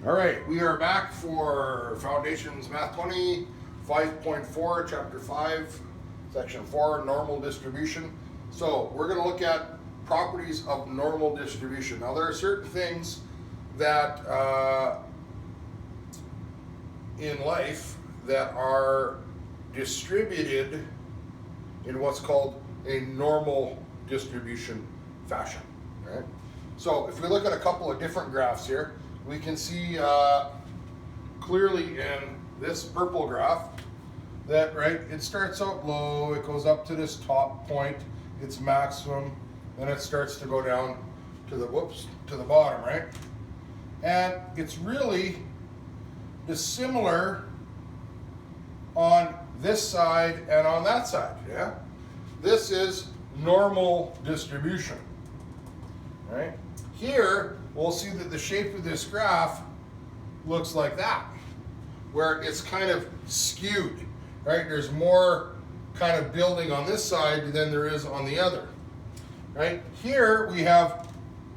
All right, we are back for Foundations Math 20, 5.4, Chapter 5, Section 4, Normal Distribution. So we're going to look at properties of normal distribution. Now there are certain things that in life that are distributed in what's called a normal distribution fashion, right? So if we look at a couple of different graphs here, we can see clearly in this purple graph that, right, it starts out low, it goes up to this top point, its maximum, then it starts to go down to the bottom, right? And it's really dissimilar on this side and on that side, yeah? This is normal distribution, right? Here, we'll see that the shape of this graph looks like that, where it's kind of skewed, right? There's more kind of building on this side than there is on the other, right? Here we have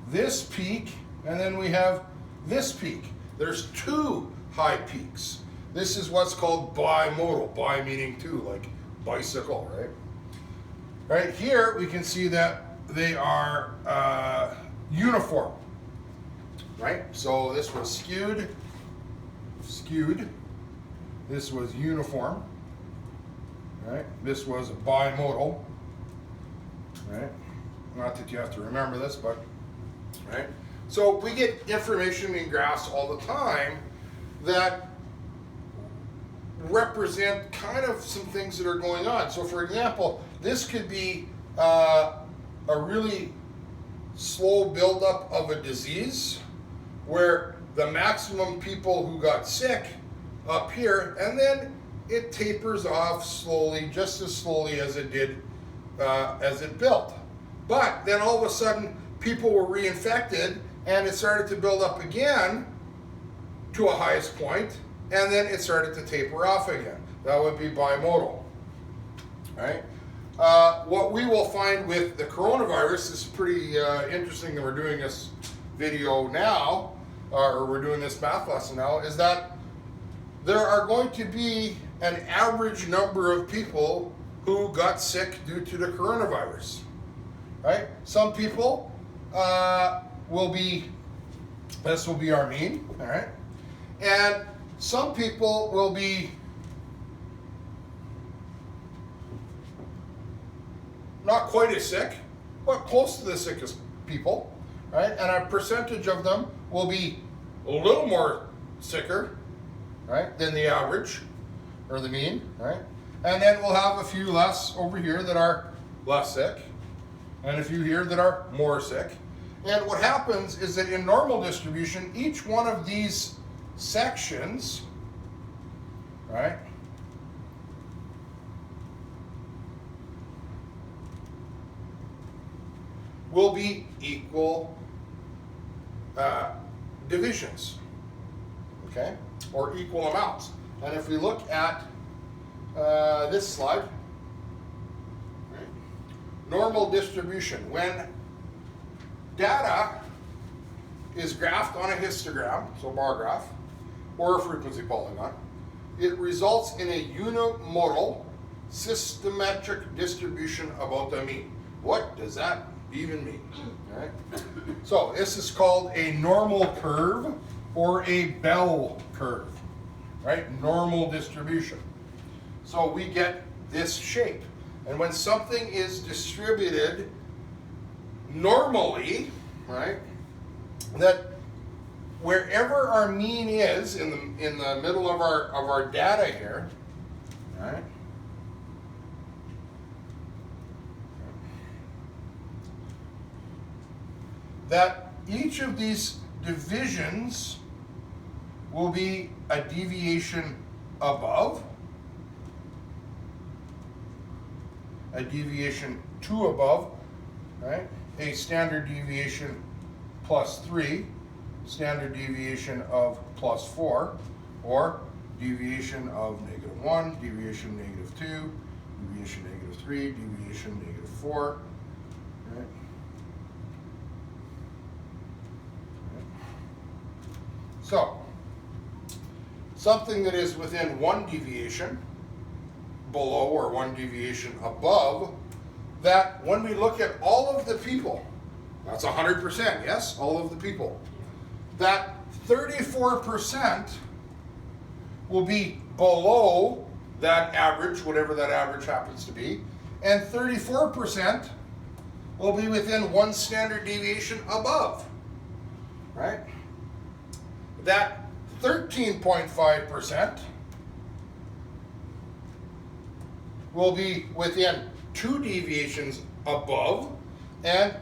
this peak, and then we have this peak. There's two high peaks. This is what's called bimodal, bi meaning two, like bicycle, right? Right here, we can see that they are uniform, right? So this was skewed, this was uniform, right? This was bimodal, right? Not that you have to remember this, but, right? So we get information in graphs all the time that represent kind of some things that are going on. So for example, this could be a really slow buildup of a disease where the maximum people who got sick up here, and then it tapers off slowly, just as slowly as it did as it built. But then all of a sudden people were reinfected and it started to build up again to a highest point, and then it started to taper off again. That would be bimodal, right? What we will find with the coronavirus is pretty interesting that we're doing this video now, or we're doing this math lesson now, is that there are going to be an average number of people who got sick due to the coronavirus, right? Some people this will be our mean, all right? And some people will be not quite as sick, but close to the sickest people, right? And a percentage of them will be a little more sicker, right, than the average or the mean, right? And then we'll have a few less over here that are less sick, and a few here that are more sick. And what happens is that in normal distribution, each one of these sections, right, will be equal divisions, okay, or equal amounts. And if we look at this slide, right, normal distribution, when data is graphed on a histogram, so bar graph, or a frequency polygon, it results in a unimodal systematic distribution about the mean. What does that even mean? All right? So this is called a normal curve or a bell curve, right? Normal distribution. So we get this shape. And when something is distributed normally, right, that wherever our mean is in the middle of our data here, right, that each of these divisions will be a deviation above, a deviation 2 above, right, a standard deviation +3, standard deviation of +4, or deviation of -1, deviation -2, deviation -3, deviation -4, right? So something that is within 1 deviation below or 1 deviation above, that when we look at all of the people, that's 100%, yes, all of the people, that 34% will be below that average, whatever that average happens to be, and 34% will be within 1 standard deviation above, right? That 13.5% will be within 2 deviations above, and